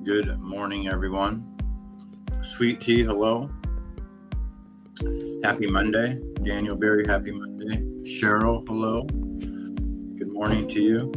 Good morning, everyone. Sweet Tea, hello. Happy Monday. Daniel Berry, happy Monday. Cheryl, hello. Good morning to you.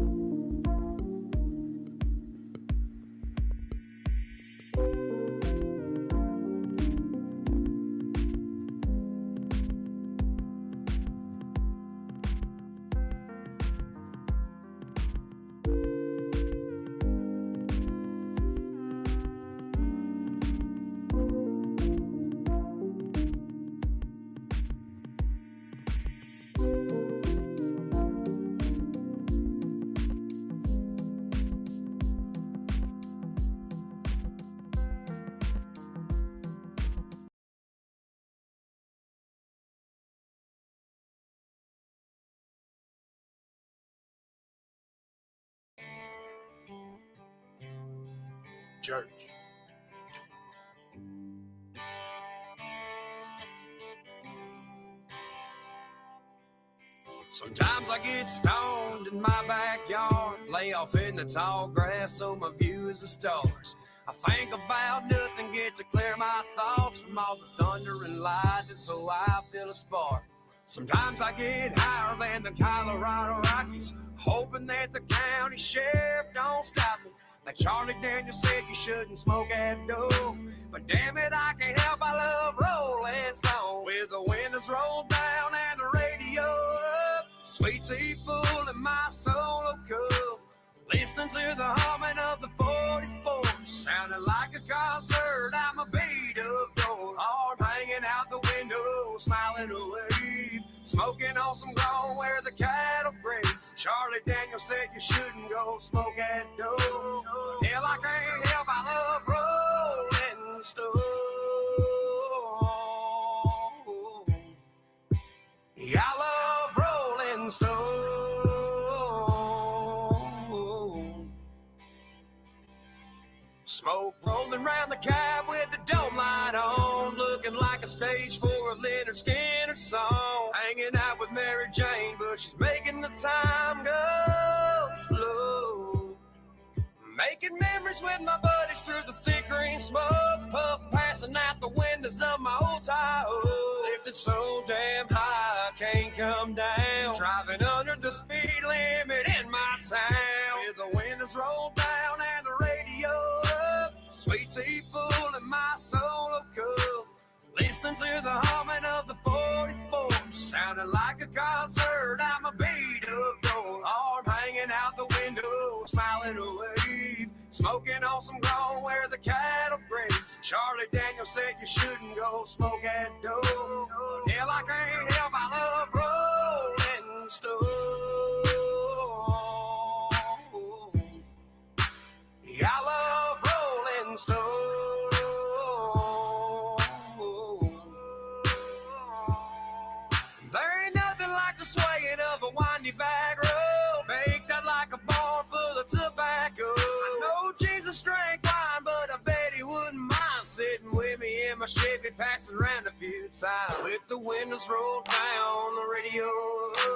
Church. Sometimes I get stoned in my backyard, lay off in the tall grass so my view is the stars. I think about nothing, get to clear my thoughts from all the thunder and lightning, so I feel a spark. Sometimes I get higher than the Colorado Rockies, hoping that the county sheriff don't stop me. Like Charlie Daniels said, you shouldn't smoke at dough. But damn it, I can't help, I love Rolling Stone. With the windows rolled down and the radio up, sweet tea full in my solo cup, listening to the humming of the 44, sounding like a concert. I'm a beat up door, arm hanging out the window, smiling away, smoking on some ground where the cattle graze. Charlie Daniels said you shouldn't go smoke at dough. Hell, I can't help, I love Rolling Stone. Yeah, I love Rolling Stone. Smoke rolling round the cab with the dome light on, looking like a stage for a Leonard Skinner song. Hanging out with Mary Jane, but she's making the time go slow. Making memories with my buddies through the thick green smoke, puff passing out the windows of my old Tahoe. Lifted so damn high I can't come down, driving under the speed limit in my town. With the windows rolled down and the radio up, sweet tea full in my solo cup, listening to the humming of the 44, sounding like a concert. I'm a beat up door, arm hanging out the window, smiling away, smoking on some ground where the cattle graze. Charlie Daniels said you shouldn't go smoke at dough. Hell, I can't help, I love Rolling Stone. Yeah, I love Rolling Stone. There ain't nothing like the swaying of a windy back road, baked out like a barn full of tobacco. I know Jesus drank wine, but I bet he wouldn't mind sitting with me in my Chevy, passing around a few times. With the windows rolled down, the radio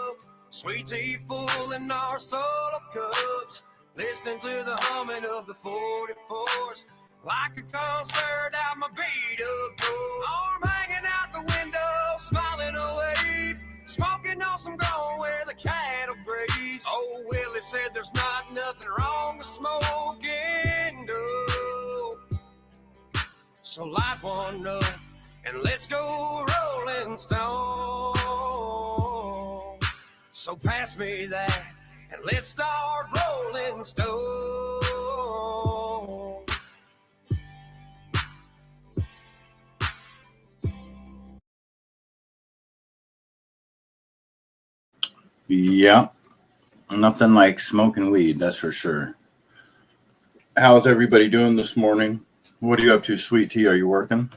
up, sweet tea full in our solo cups, listening to the humming of the 44s, like a concert out my beat up door. Arm hanging out the window, smiling away, smoking on some ground where the cattle graze. Oh, Willie said there's not nothing wrong with smoking dough. So light one up and let's go Rolling Stone. So pass me that and let's start Rolling Stone. Yeah, nothing like smoking weed, that's for sure. How's everybody doing this morning? What are you up to, Sweet Tea? Are you working?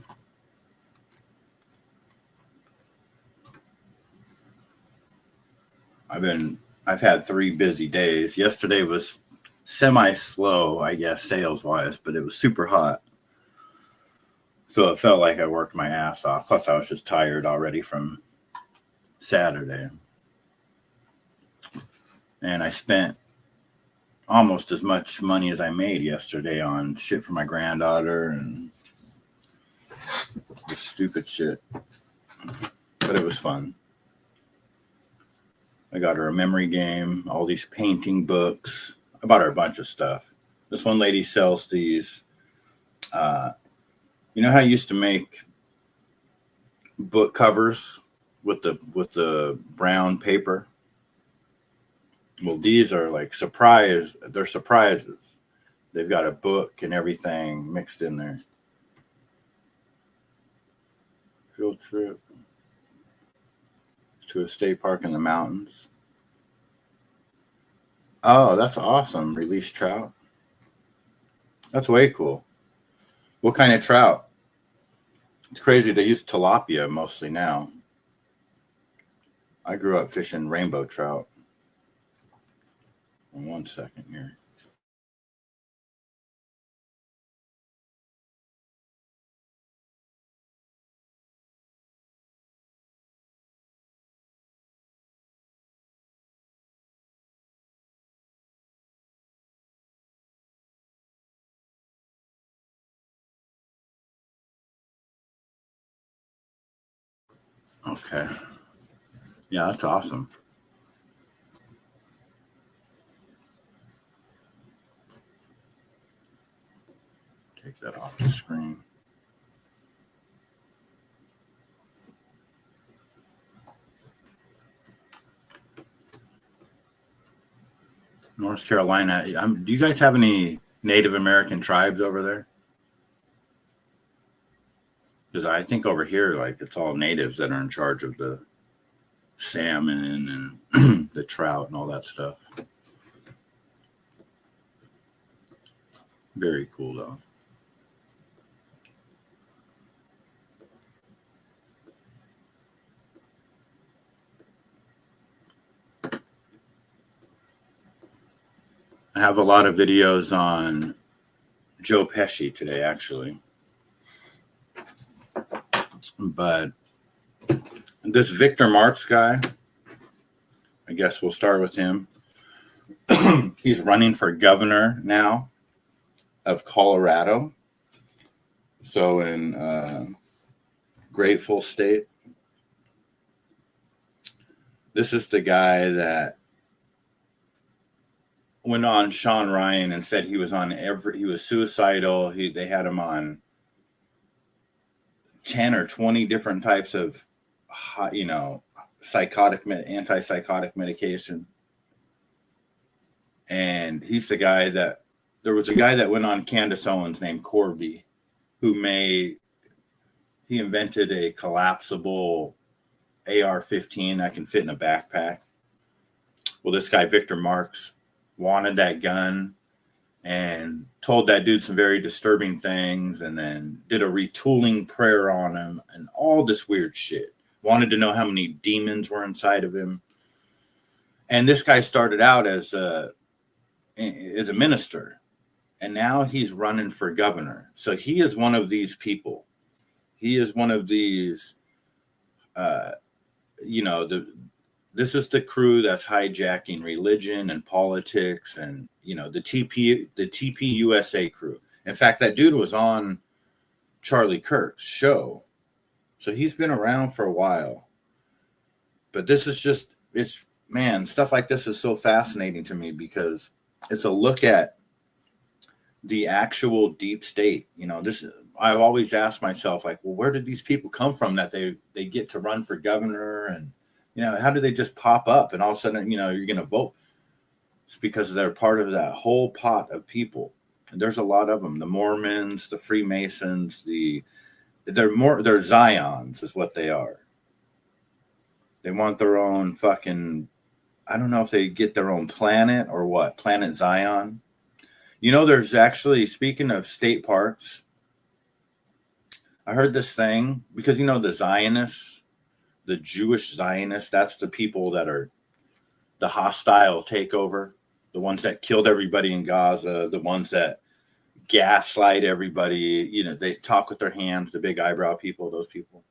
I've had 3 busy days. Yesterday was semi-slow, I guess, sales-wise, but it was super hot. So it felt like I worked my ass off. Plus, I was just tired already from Saturday. And I spent almost as much money as I made yesterday on shit for my granddaughter and the stupid shit. But it was fun. I got her a memory game, all these painting books. I bought her a bunch of stuff. This one lady sells these. You know how I used to make book covers with the brown paper? Well, these are like they're surprises. They've got a book and everything mixed in there. Field trip to a state park in the mountains. Oh, that's awesome. Release trout. That's way cool. What kind of trout? It's crazy. They use tilapia mostly now. I grew up fishing rainbow trout. 1 second here. Okay. Yeah, that's awesome. Take that off the screen. North Carolina. Do you guys have any Native American tribes over there? Because I think over here, like, it's all natives that are in charge of the salmon and the trout and all that stuff. Very cool, though. I have a lot of videos on Joe Pesci today, actually. But this Victor Marx guy, I guess we'll start with him. He's running for governor now of Colorado. So in Grateful State. This is the guy that went on Sean Ryan and said he was suicidal. They had him on 10 or 20 different types of, antipsychotic medication. And he's the guy there was a guy that went on Candace Owens named Corby, he invented a collapsible AR-15 that can fit in a backpack. Well, this guy, Victor Marx, wanted that gun and told that dude some very disturbing things and then did a retooling prayer on him and all this weird shit. Wanted to know how many demons were inside of him. And this guy started out as a minister, and now he's running for governor. So he is one of these people. He is one of these, this is the crew that's hijacking religion and politics and, the TPUSA crew. In fact, that dude was on Charlie Kirk's show. So he's been around for a while. But this is stuff like this is so fascinating to me because it's a look at the actual deep state. I've always asked myself, like, well, where did these people come from that they get to run for governor? And, how do they just pop up and all of a sudden, you're going to vote? It's because they're part of that whole pot of people. And there's a lot of them. The Mormons, the Freemasons, they're Zions is what they are. They want their own fucking, I don't know if they get their own planet or what, Planet Zion. There's actually, speaking of state parks, I heard this thing because, the Zionists, the Jewish Zionists, that's the people that are the hostile takeover, the ones that killed everybody in Gaza, the ones that gaslight everybody. They talk with their hands, the big eyebrow people, those people.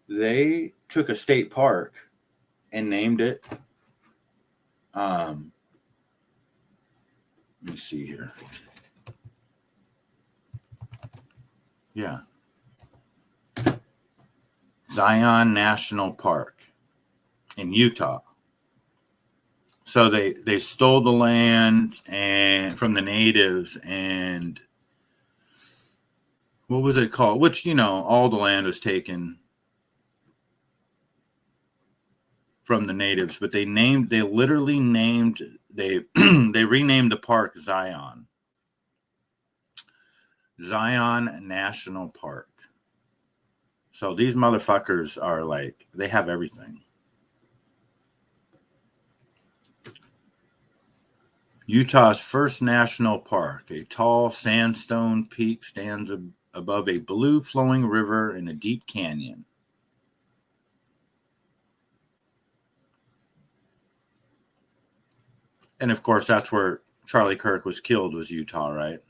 They took a state park and named it Let me see here. Yeah. Zion National Park in Utah. So they stole the land and from the natives, and what was it called? Which, all the land was taken from the natives, but they renamed they renamed the park Zion National Park. So these motherfuckers are like, they have everything. Utah's first national park, a tall sandstone peak stands above a blue flowing river in a deep canyon. And of course, that's where Charlie Kirk was killed, was Utah, right?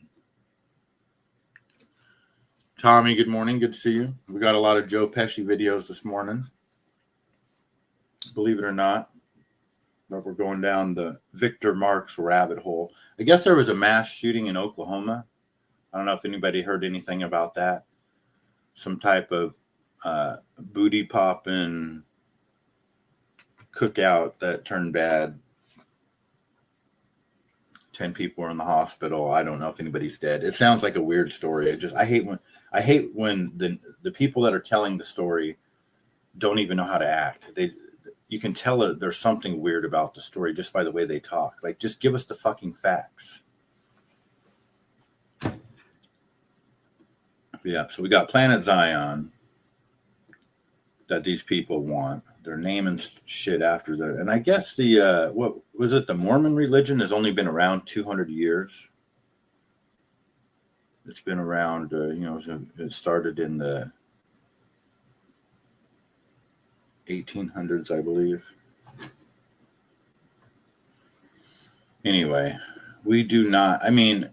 Tommy, good morning. Good to see you. We got a lot of Joe Pesci videos this morning. Believe it or not, but we're going down the Victor Marks rabbit hole. I guess there was a mass shooting in Oklahoma. I don't know if anybody heard anything about that. Some type of booty popping cookout that turned bad. 10 people are in the hospital. I don't know if anybody's dead. It sounds like a weird story. I hate when the people that are telling the story don't even know how to act. You can tell there's something weird about the story just by the way they talk. Like, just give us the fucking facts. Yeah, so we got Planet Zion that these people want. They're naming shit after that. And I guess what was it? The Mormon religion has only been around 200 years. It's been around, it started in the 1800s, I believe. Anyway, we do not, can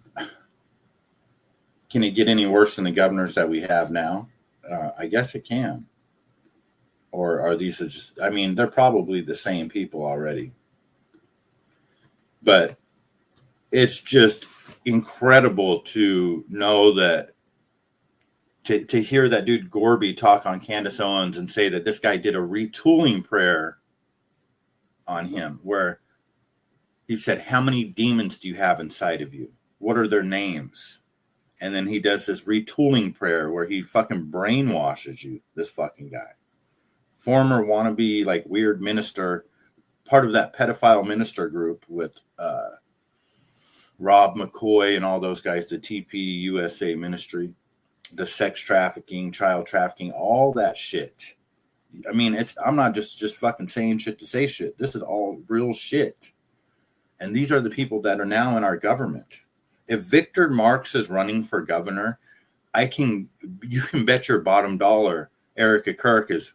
it get any worse than the governors that we have now? I guess it can. Or are these just, they're probably the same people already. But it's just incredible to know that, to hear that dude Gorby talk on Candace Owens and say that this guy did a retooling prayer on him, where he said, how many demons do you have inside of you? What are their names? And then he does this retooling prayer where he fucking brainwashes you, this fucking guy. Former wannabe, like, weird minister, part of that pedophile minister group with Rob McCoy and all those guys, the TP USA ministry, the sex trafficking, child trafficking, all that shit. I'm not just fucking saying shit to say shit. This is all real shit. And these are the people that are now in our government. If Victor Marks is running for governor, you can bet your bottom dollar Erica Kirk is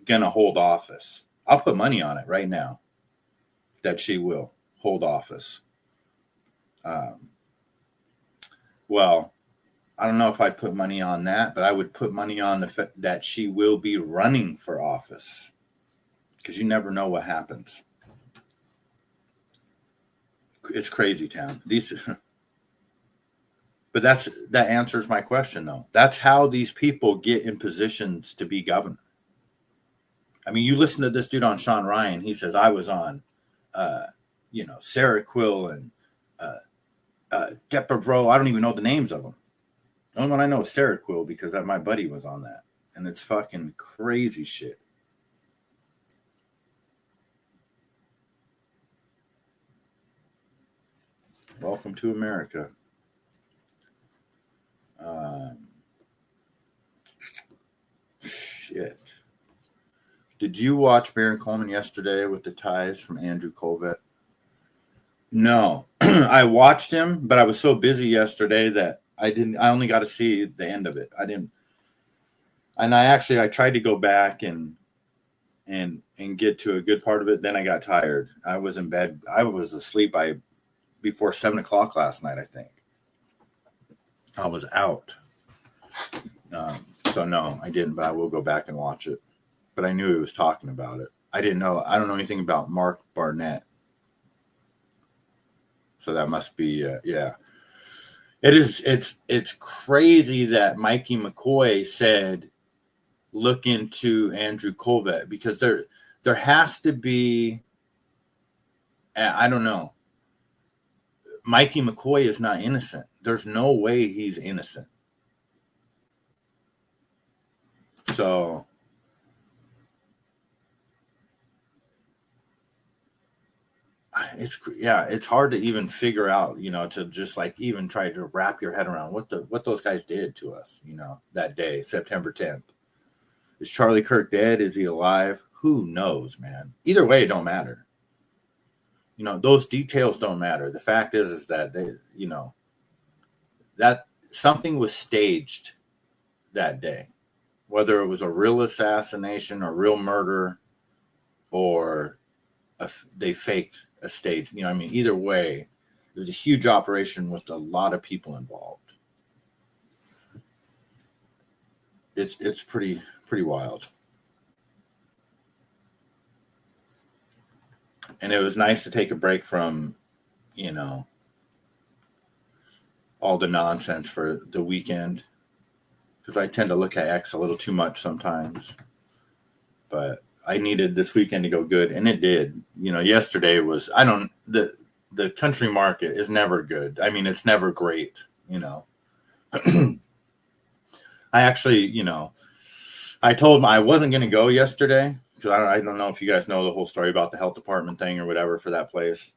gonna hold office. I'll put money on it right now that she will hold office. Well, I don't know if I'd put money on that, but I would put money on the fact that she will be running for office, because you never know what happens. It's crazy town. But that answers my question, though. That's how these people get in positions to be governor. You listen to this dude on Sean Ryan. He says, I was on, Sarah Quill and Depravro. I don't even know the names of them. The only one I know is Sarah Quill, because my buddy was on that. And it's fucking crazy shit. Welcome to America. Shit. Did you watch Baron Coleman yesterday with the ties from Andrew Colvett? No. I watched him, but I was so busy yesterday that I only got to see the end of it. I didn't. And I tried to go back and get to a good part of it. Then I got tired. I was in bed. I was asleep before 7 o'clock last night, I think. I was out. So no, I didn't, but I will go back and watch it. But I knew he was talking about it. I didn't know. I don't know anything about Mark Barnett. So that must be, yeah. It's crazy that Mikey McCoy said, look into Andrew Colvett, because there has to be, I don't know. Mikey McCoy is not innocent. There's no way he's innocent. So it's hard to even figure out, to just like even try to wrap your head around what those guys did to us, that day, September 10th. Is Charlie Kirk dead? Is he alive? Who knows, man? Either way, it don't matter. Those details don't matter. The fact is that they, that something was staged that day, whether it was a real assassination or real murder, or they faked a stage. Either way, it was a huge operation with a lot of people involved. It's pretty wild. And it was nice to take a break from, all the nonsense for the weekend, because I tend to look at X a little too much sometimes. But I needed this weekend to go good, and it did. Yesterday was, the country market is never good. It's never great, I actually, I told him I wasn't going to go yesterday, because I don't know if you guys know the whole story about the health department thing or whatever for that place.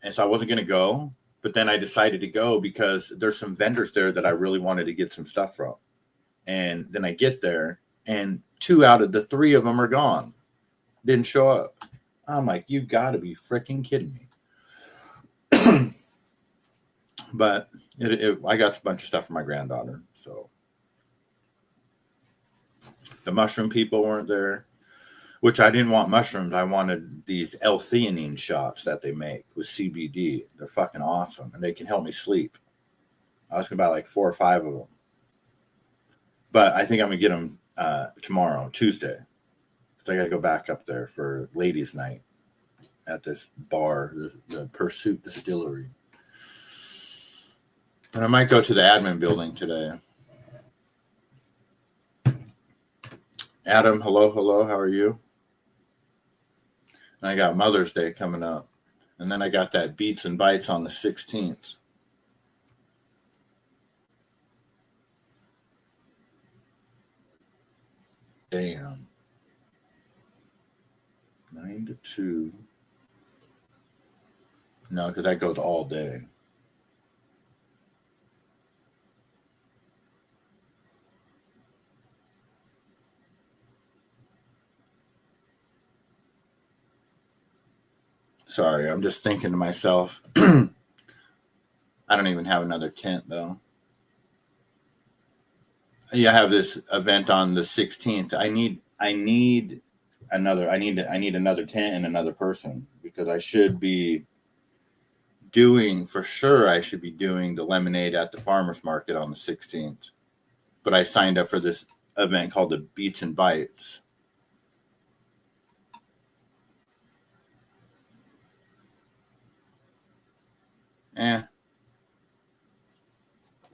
And so I wasn't going to go, but then I decided to go because there's some vendors there that I really wanted to get some stuff from. And then I get there, and 2 out of the 3 of them are gone. Didn't show up. I'm like, you got to be freaking kidding me. But I got a bunch of stuff for my granddaughter. So the mushroom people weren't there, which I didn't want mushrooms. I wanted these L-theanine shots that they make with CBD. They're fucking awesome, and they can help me sleep. I was going to buy like 4 or 5 of them. But I think I'm going to get them tomorrow, Tuesday. So I got to go back up there for ladies' night at this bar, the Pursuit Distillery. And I might go to the admin building today. Adam, hello, how are you? And I got Mother's Day coming up. And then I got that Beats and Bites on the 16th. Damn. 9 to 2. No, because that goes all day. Sorry, I'm just thinking to myself. I don't even have another tent though. Yeah, I have this event on the 16th. I need another tent and another person, because I should be doing the lemonade at the farmers market on the 16th. But I signed up for this event called the Beats and Bites.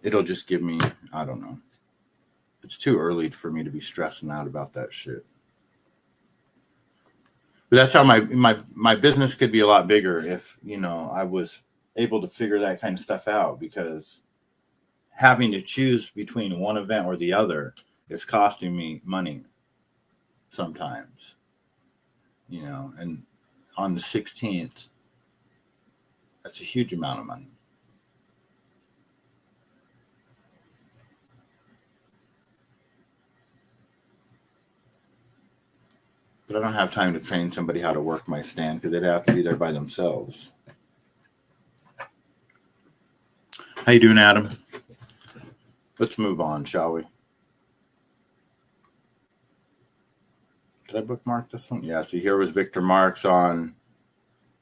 It'll just give me, I don't know. It's too early for me to be stressing out about that shit. But that's how my business could be a lot bigger if, I was able to figure that kind of stuff out, because having to choose between one event or the other is costing me money sometimes, and on the 16th, that's a huge amount of money. But I don't have time to train somebody how to work my stand, because they'd have to be there by themselves. How you doing, Adam? Let's move on, shall we? Did I bookmark this one? Yeah, see, here was Victor Marx on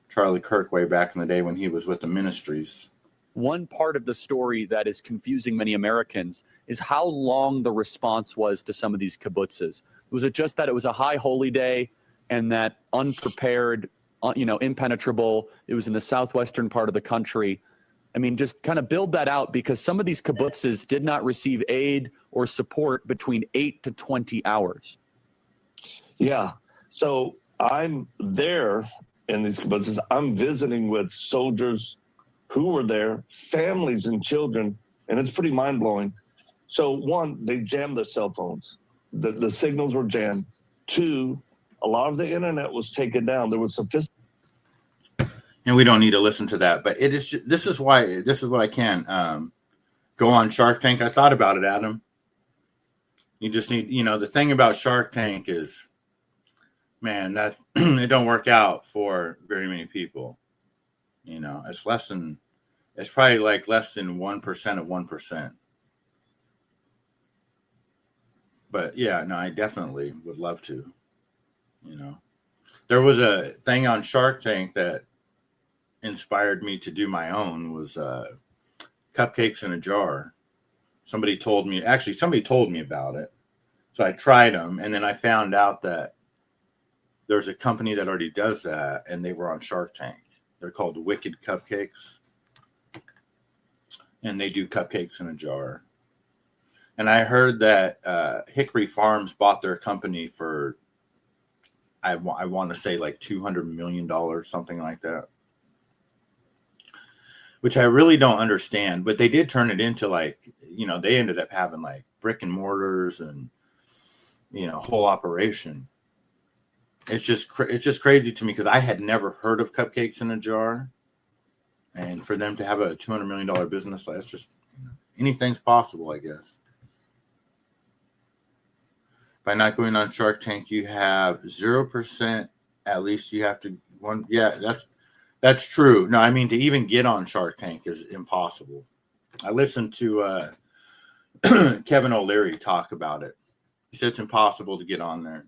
Charlie Kirk way back in the day when he was with the Ministries. One part of the story that is confusing many Americans is how long the response was to some of these kibbutzes. Was it just that it was a high holy day and that unprepared, impenetrable. It was in the southwestern part of the country. I mean, just kind of build that out, because some of these kibbutzes did not receive aid or support between 8 to 20 hours. Yeah. So I'm there in these kibbutzes. I'm visiting with soldiers who were there, families and children, and it's pretty mind-blowing. So one, they jammed their cell phones. The signals were jammed. Two, a lot of the internet was taken down. There was sophisticated. And we don't need to listen to that, but this is what I can go on Shark Tank. I thought about it, Adam. You just need, the thing about Shark Tank is, man, that it don't work out for very many people. It's probably like less than 1% of 1%. But yeah, no, I definitely would love to. There was a thing on Shark Tank that inspired me to do my own, was cupcakes in a jar. Somebody told me about it. So I tried them, and then I found out that there's a company that already does that, and they were on Shark Tank. They're called Wicked Cupcakes, and they do cupcakes in a jar. And I heard that Hickory Farms bought their company for, I want to say like $200 million, something like that, which I really don't understand. But they did turn it into they ended up having like brick and mortars and, whole operation. It's just crazy to me, because I had never heard of cupcakes in a jar, and for them to have a $200 million business, that's just, anything's possible, I guess. By not going on Shark Tank, you have 0%. At least you have to one. Yeah, that's true. No, I mean, to even get on Shark Tank is impossible. I listened to Kevin O'Leary talk about it. He said it's impossible to get on there.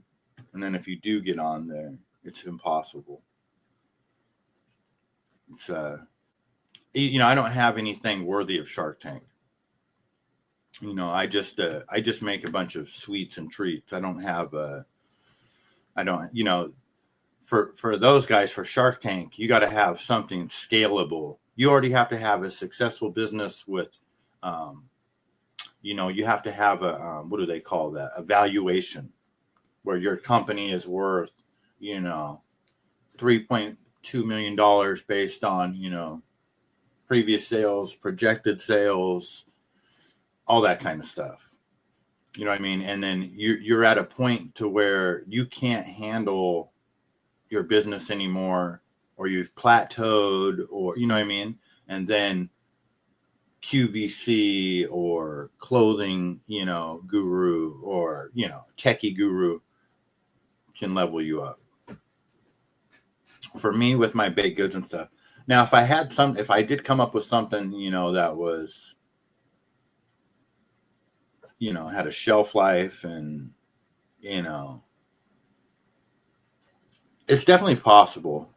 And then if you do get on there, it's impossible. It's I don't have anything worthy of Shark Tank. I just make a bunch of sweets and treats. I don't have for those guys, for Shark Tank, you got to have something scalable. You already have to have a successful business with, you have to have a, what do they call that? A valuation, where your company is worth, $3.2 million based on, previous sales, projected sales, all that kind of stuff. You know what I mean? And then you're at a point to where you can't handle your business anymore, or you've plateaued, or, you know what I mean? And then QVC or clothing, guru, or, techie guru can level you up. For me, with my baked goods and stuff. Now, if I did come up with something, that was, had a shelf life, and, it's definitely possible.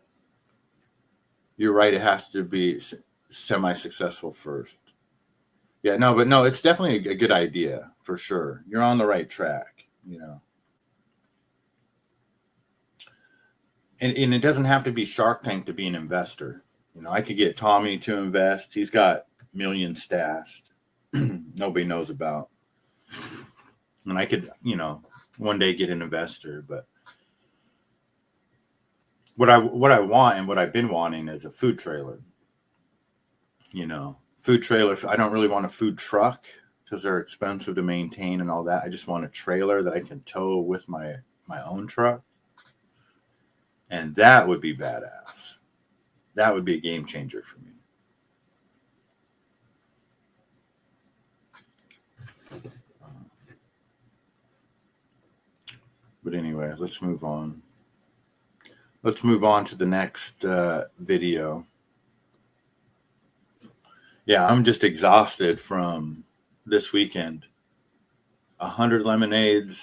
You're right. It has to be semi-successful first. Yeah, no, it's definitely a good idea for sure. You're on the right track, And it doesn't have to be Shark Tank to be an investor. I could get Tommy to invest. He's got millions stashed nobody knows about. And I could, one day get an investor. But what I want, and what I've been wanting, is a food trailer. Food trailer. I don't really want a food truck, because they're expensive to maintain and all that. I just want a trailer that I can tow with my own truck. And that would be badass. That would be a game changer for me. But anyway, let's move on. Let's move on to the next video. Yeah, I'm just exhausted from this weekend. 100 lemonades,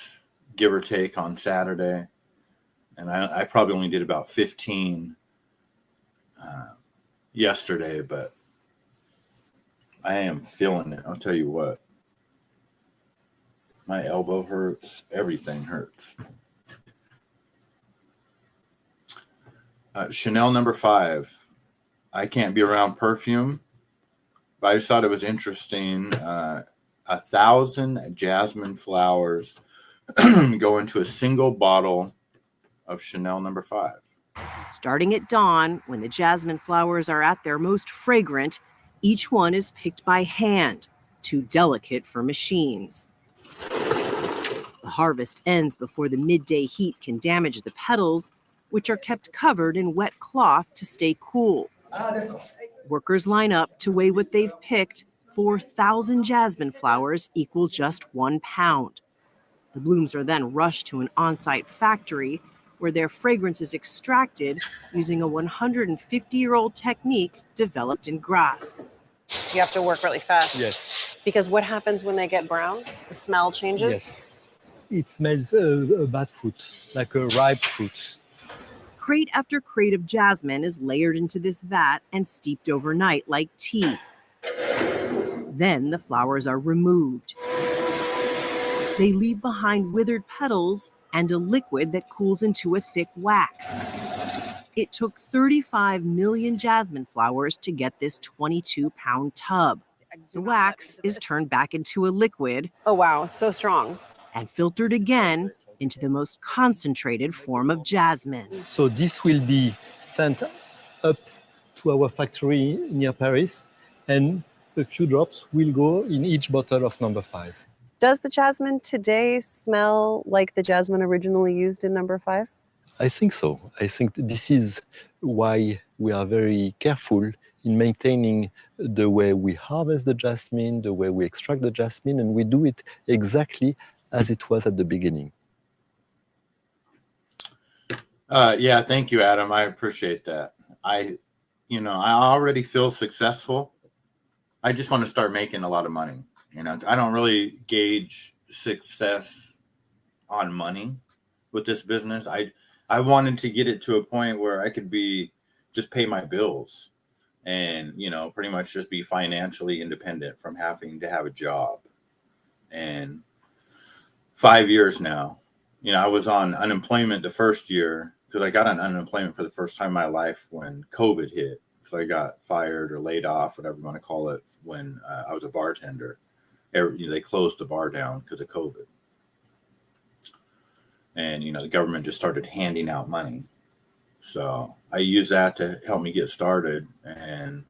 give or take, on Saturday. And I probably only did about 15 yesterday, but I am feeling it. I'll tell you what. My elbow hurts. Everything hurts. Chanel #5. I can't be around perfume, but I just thought it was interesting. 1,000 jasmine flowers go into a single bottle of Chanel #5. Starting at dawn, when the jasmine flowers are at their most fragrant, each one is picked by hand, too delicate for machines. The harvest ends before the midday heat can damage the petals, which are kept covered in wet cloth to stay cool. Workers line up to weigh what they've picked. 4,000 jasmine flowers equal just 1 pound. The blooms are then rushed to an on-site factory where their fragrance is extracted using a 150-year-old technique developed in Grasse. You have to work really fast. Yes. Because what happens when they get brown? The smell changes? Yes. It smells bad fruit, like a ripe fruit. Crate after crate of jasmine is layered into this vat and steeped overnight like tea. Then the flowers are removed. They leave behind withered petals and a liquid that cools into a thick wax. It took 35 million jasmine flowers to get this 22-pound tub. The wax is turned back into a liquid. Oh, wow. So strong. And filtered again into the most concentrated form of jasmine. So this will be sent up to our factory near Paris, and a few drops will go in each bottle of #5. Does the jasmine today smell like the jasmine originally used in #5? I think so. I think this is why we are very careful in maintaining the way we harvest the jasmine, the way we extract the jasmine, and we do it exactly as it was at the beginning. Yeah, thank you, Adam. I appreciate that. I already feel successful. I just want to start making a lot of money. I don't really gauge success on money with this business. I wanted to get it to a point where I could just pay my bills and, pretty much just be financially independent from having to have a job. And 5 years now, I was on unemployment the first year because I got on unemployment for the first time in my life when COVID hit. So I got fired or laid off, whatever you want to call it, when I was a bartender. They closed the bar down because of COVID. And, the government just started handing out money. So I used that to help me get started. And,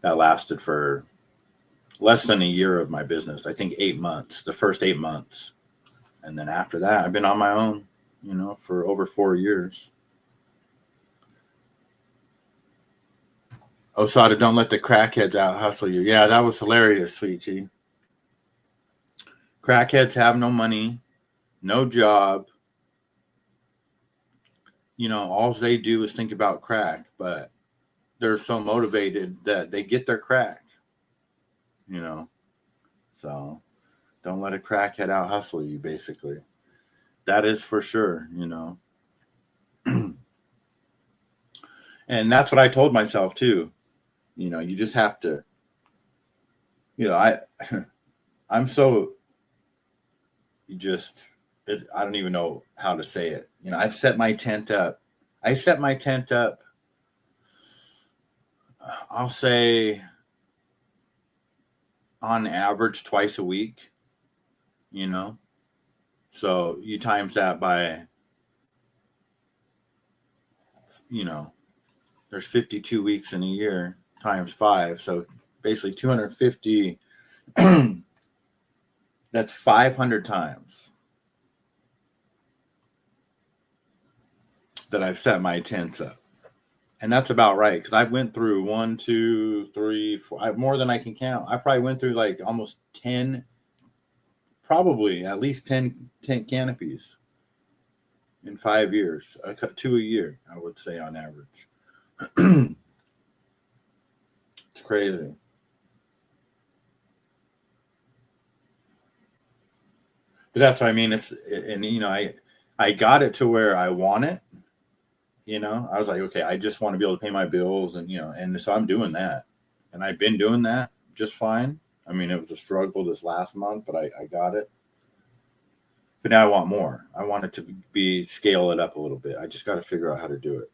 that lasted for less than a year of my business. I think 8 months, the first 8 months. And then after that, I've been on my own, for over 4 years. Mossada, don't let the crackheads out hustle you. Yeah, that was hilarious, sweetie. Crackheads have no money, no job. All they do is think about crack, but they're so motivated that they get their crack. So don't let a crackhead out hustle you, basically. That is for sure, And that's what I told myself too. You just have to, I'm so, I don't even know how to say it. I've set my tent up. I'll say on average twice a week, so you times that by, there's 52 weeks in a year times 5. So basically 250, that's 500 times that I've set my tents up. And that's about right. Because I've went through 1, 2, 3, 4, more than I can count. I probably went through like almost 10, probably at least 10 tent canopies in 5 years. I cut 2 a year, I would say on average. It's crazy. But that's what I mean. I got it to where I want it. I was like, okay, I just want to be able to pay my bills and so I'm doing that. And I've been doing that just fine. I mean, it was a struggle this last month, but I got it. But now I want more. I want it to be scale it up a little bit. I just got to figure out how to do it.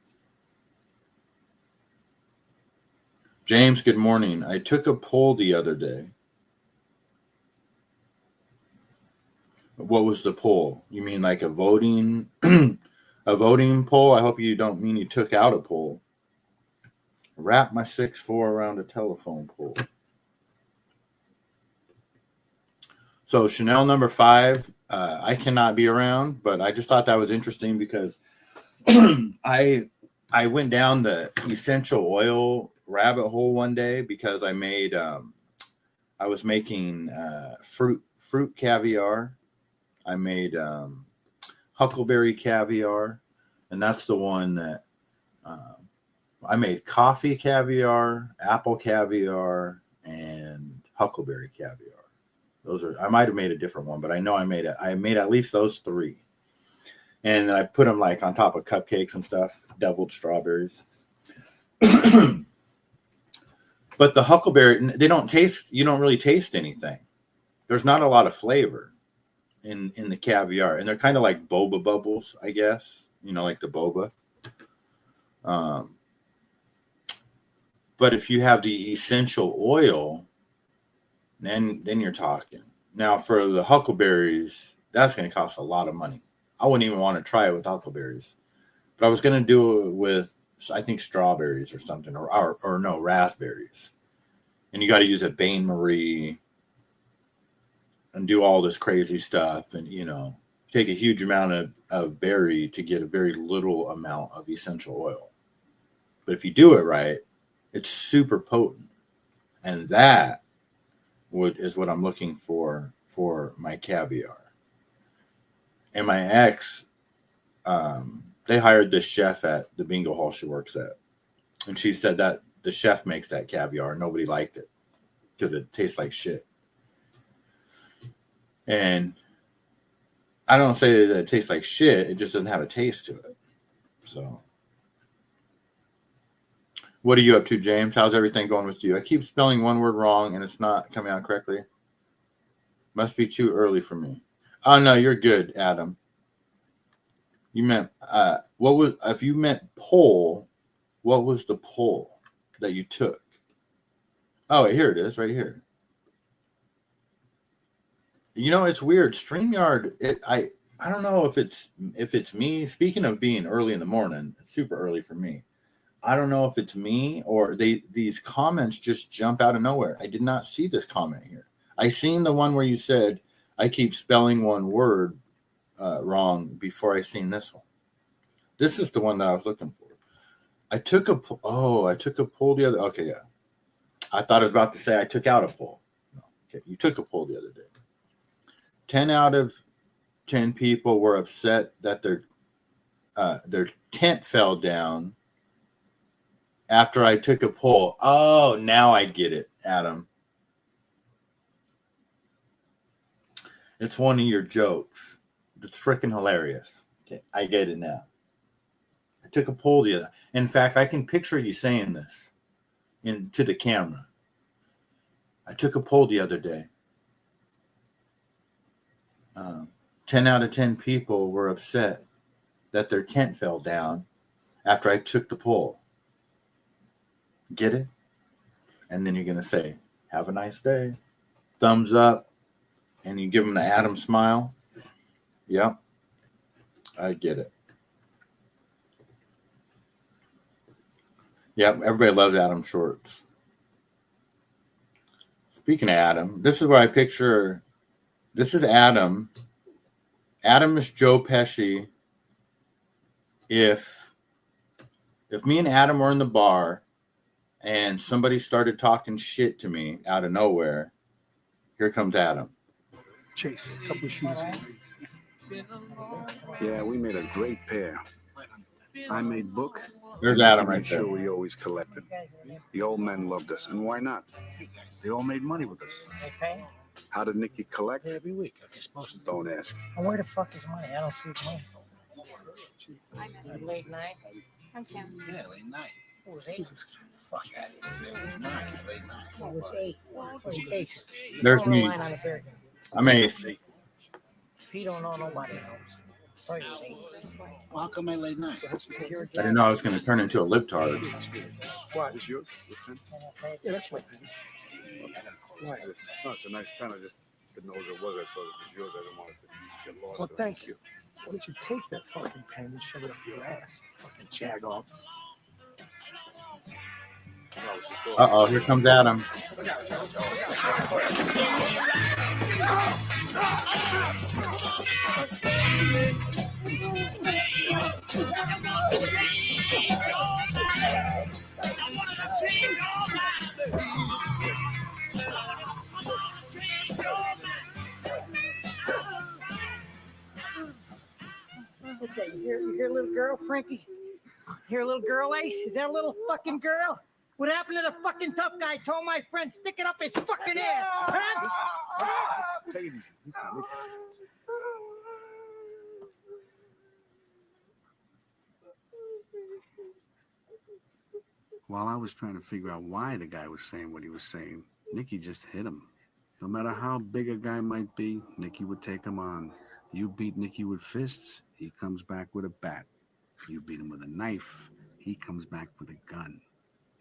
James, good morning. I took a poll the other day. What was the poll? You mean like a voting a voting poll? I hope you don't mean you took out a poll. Wrap my 6'4" around a telephone pole. So Chanel number 5, I cannot be around, but I just thought that was interesting because I went down the essential oil rabbit hole one day because I was making fruit caviar. I made huckleberry caviar, and that's the one that I made coffee caviar, apple caviar, and huckleberry caviar. I might have made a different one, but I know I made at least those 3. And I put them like on top of cupcakes and stuff, deviled strawberries. But the huckleberry, you don't really taste anything. There's not a lot of flavor in the caviar. And they're kind of like boba bubbles, I guess. Like the boba. But if you have the essential oil, then you're talking. Now for the huckleberries, that's going to cost a lot of money. I wouldn't even want to try it with huckleberries. But I was going to do it with, I think, strawberries or something, or no, raspberries. And you got to use a Bain Marie and do all this crazy stuff and, take a huge amount of berry to get a very little amount of essential oil. But if you do it right, it's super potent. And that is what I'm looking for my caviar. And my ex, they hired this chef at the bingo hall she works at. And she said that the chef makes that caviar. Nobody liked it because it tastes like shit. And I don't say that it tastes like shit. It just doesn't have a taste to it. So what are you up to, James? How's everything going with you? I keep spelling one word wrong and it's not coming out correctly. Must be too early for me. Oh, no, you're good, Adam. You meant, if you meant poll, what was the poll that you took? Oh, wait, here it is, right here. It's weird. StreamYard, I don't know if it's me. Speaking of being early in the morning, it's super early for me. I don't know if it's me or these comments just jump out of nowhere. I did not see this comment here. I seen the one where you said, I keep spelling one word wrong before I seen this one. This is the one that I was looking for. I took a poll the other. Okay, yeah. I thought I was about to say I took out a poll. No, okay, you took a poll the other day. 10 out of 10 people were upset that their tent fell down after I took a poll. Oh, now I get it, Adam. It's one of your jokes. It's freaking hilarious. Okay, I get it now. I took a poll the other. In fact, I can picture you saying this into the camera. I took a poll the other day. 10 out of 10 people were upset that their tent fell down after I took the poll. Get it? And then you're going to say, have a nice day. Thumbs up. And you give them the Adam smile. Yep. I get it. Yep. Everybody loves Adam Shorts. Speaking of Adam, this is where I picture. This is Adam. Adam is Joe Pesci. If me and Adam were in the bar and somebody started talking shit to me out of nowhere, here comes Adam. Chase, a couple of shoes. Yeah, we made a great pair. I made book. There's Adam I right made there. sure we always collected. The old men loved us, and why not? They all made money with us. How did Nicky collect? Every week. I'm supposed to. Don't ask. And where the fuck is money? I don't see the money. Late night? Yeah, late night. It was 8. Fuck out of here. It was 9, late night. It was 8. It was 8. There's me. Line on the beer. I'm Ace. he don't know, nobody knows. Well, how come I laid night? I didn't know I was going to turn into a libtard. What? Is yours? This pen? Yeah, that's my pen. Why? No, it's a nice pen. I just didn't know what it was. I thought it was yours. I didn't want it to get lost. Well, thank you. Why don't you take that fucking pen and shove it up your ass? Fucking jag off. Uh-oh, here comes Adam. What's that? You hear little girl, Frankie? Hear little girl, Ace? Is that a little fucking girl? What happened to the fucking tough guy? Told my friend stick it up his fucking ass. Huh? While I was trying to figure out why the guy was saying what he was saying, Nicky just hit him. No matter how big a guy might be, Nicky would take him on. You beat Nicky with fists, he comes back with a bat. You beat him with a knife, he comes back with a gun.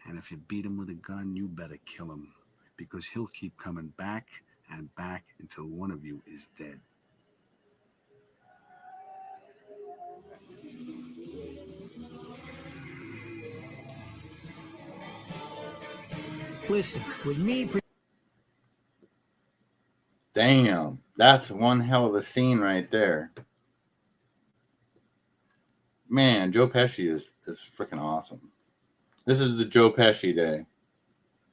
And if you beat him with a gun, you better kill him, because he'll keep coming back and back until one of you is dead. Listen, with me. Damn, that's one hell of a scene right there. Man, Joe Pesci is freaking awesome. This is the Joe Pesci day,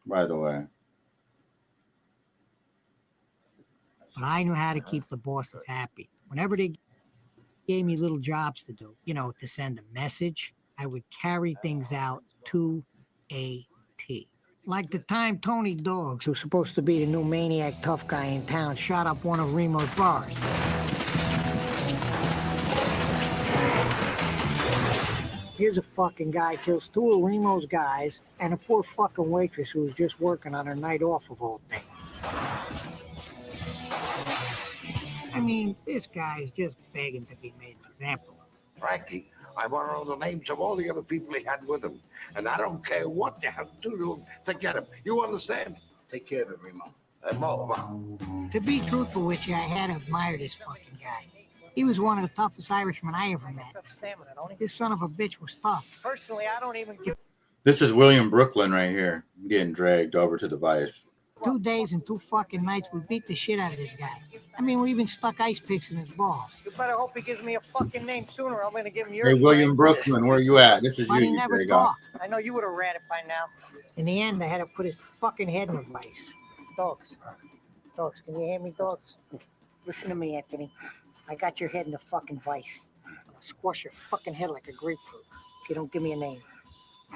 by the way. But I knew how to keep the bosses happy. Whenever they gave me little jobs to do, to send a message, I would carry things out to a T. Like the time Tony Dogs, who's supposed to be the new maniac tough guy in town, shot up one of Remo's bars. Here's a fucking guy kills two of Remo's guys and a poor fucking waitress who was just working on her night off of all things. I mean, this guy's just begging to be made an example of. Frankie, I want to know the names of all the other people he had with him. And I don't care what you have to do to him to get him. You understand? Take care of it, Remo. To be truthful with you, I had to admire this fucking guy. He was one of the toughest Irishmen I ever met. This son of a bitch was tough. Personally, I don't even give. This is William Brooklyn right here, getting dragged over to the vice. 2 days and 2 fucking nights, we beat the shit out of this guy. I mean, we even stuck ice picks in his balls. You better hope he gives me a fucking name sooner, or I'm gonna give him yours. Hey, William Brooklyn, where you at? This is But he you never drag off. talked. I know you would have read it by now. In the end, I had to put his fucking head in a vice. Dogs. Dogs, can you hear me, dogs? Listen to me, Anthony. I got your head in a fucking vice. I'll squash your fucking head like a grapefruit if you don't give me a name.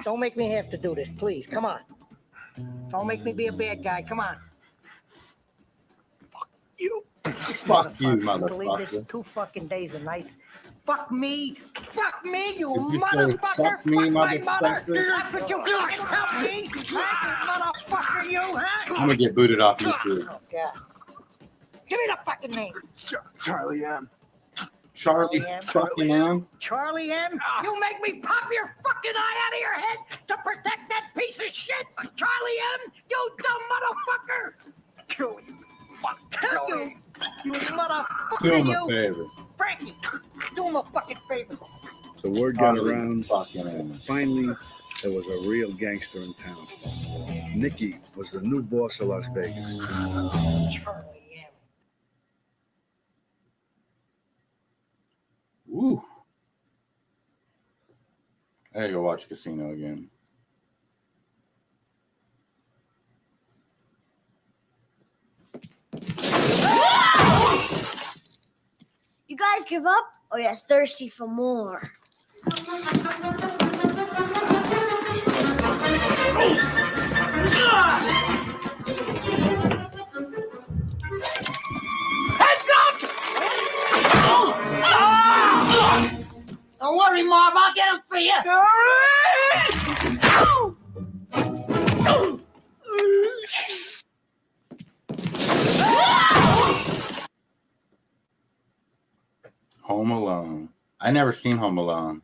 Don't make me have to do this, please. Come on. Don't make me be a bad guy. Come on. Fuck you. Fuck you, motherfucker. Believe this 2 fucking days and nights. Fuck me. Fuck me, you Did you say motherfucker. fuck me, my mother. motherfucker? That's what you fucking tell me. Motherfucker, you, huh? I'm gonna get booted off YouTube. Oh, God. Give me the fucking name. Charlie M. Charlie fucking M. Charlie M. You make me pop your fucking eye out of your head to protect that piece of shit. Charlie M. You dumb motherfucker. Kill you. Fuck. Kill you. You motherfucker. Do him a You. favor. Frankie. Do him a fucking favor. The word got Charlie around. fucking M. Finally, there was a real gangster in town. Nicky was the new boss of Las Vegas. Charlie M. Woo. I gotta go watch Casino again. You guys give up or you're thirsty for more? Heads up! Don't worry, Marv. I'll get him for you. Yes. Home Alone. I never seen Home Alone.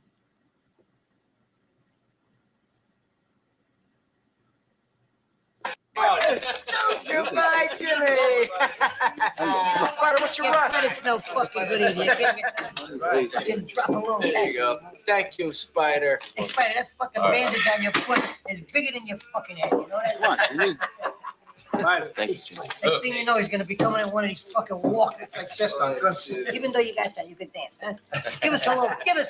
Goodbye, Jimmy. Spider, what's your rush? It's no fucking good easy. You can drop a little. There you go. Thank you, Spider. Hey, Spider, that fucking bandage on your foot is bigger than your fucking head. You know that? What? Thank you, Jimmy. Next thing you know, he's gonna be coming in one of these fucking walkers like just on guns. Even though you got that, you could dance, huh? Give us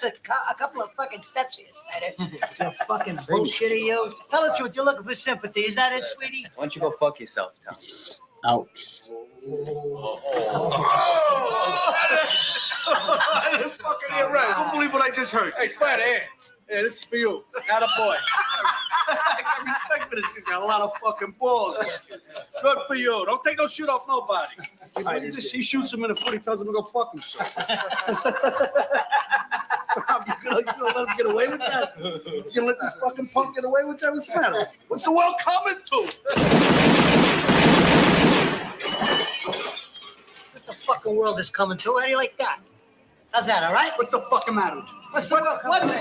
a couple of fucking steps here, Spider. You fucking bullshitter, you. Tell the truth, you're looking for sympathy. Is that it, sweetie? Why don't you go fuck yourself, Tom? Ouch. That's fucking right. I don't believe what I just heard. Hey, Spider, hey, this is for you. Not a boy. I got respect for this. He's got a lot of fucking balls. Good for you. Don't take no shit off nobody. He shoots him in the foot. He tells him to go fuck himself. You gonna let him get away with that? You gonna let this fucking punk get away with that? What's the matter? What's the world coming to? What the fucking world is coming to? How do you like that? How's that, all right? What's the fucking matter with you? What is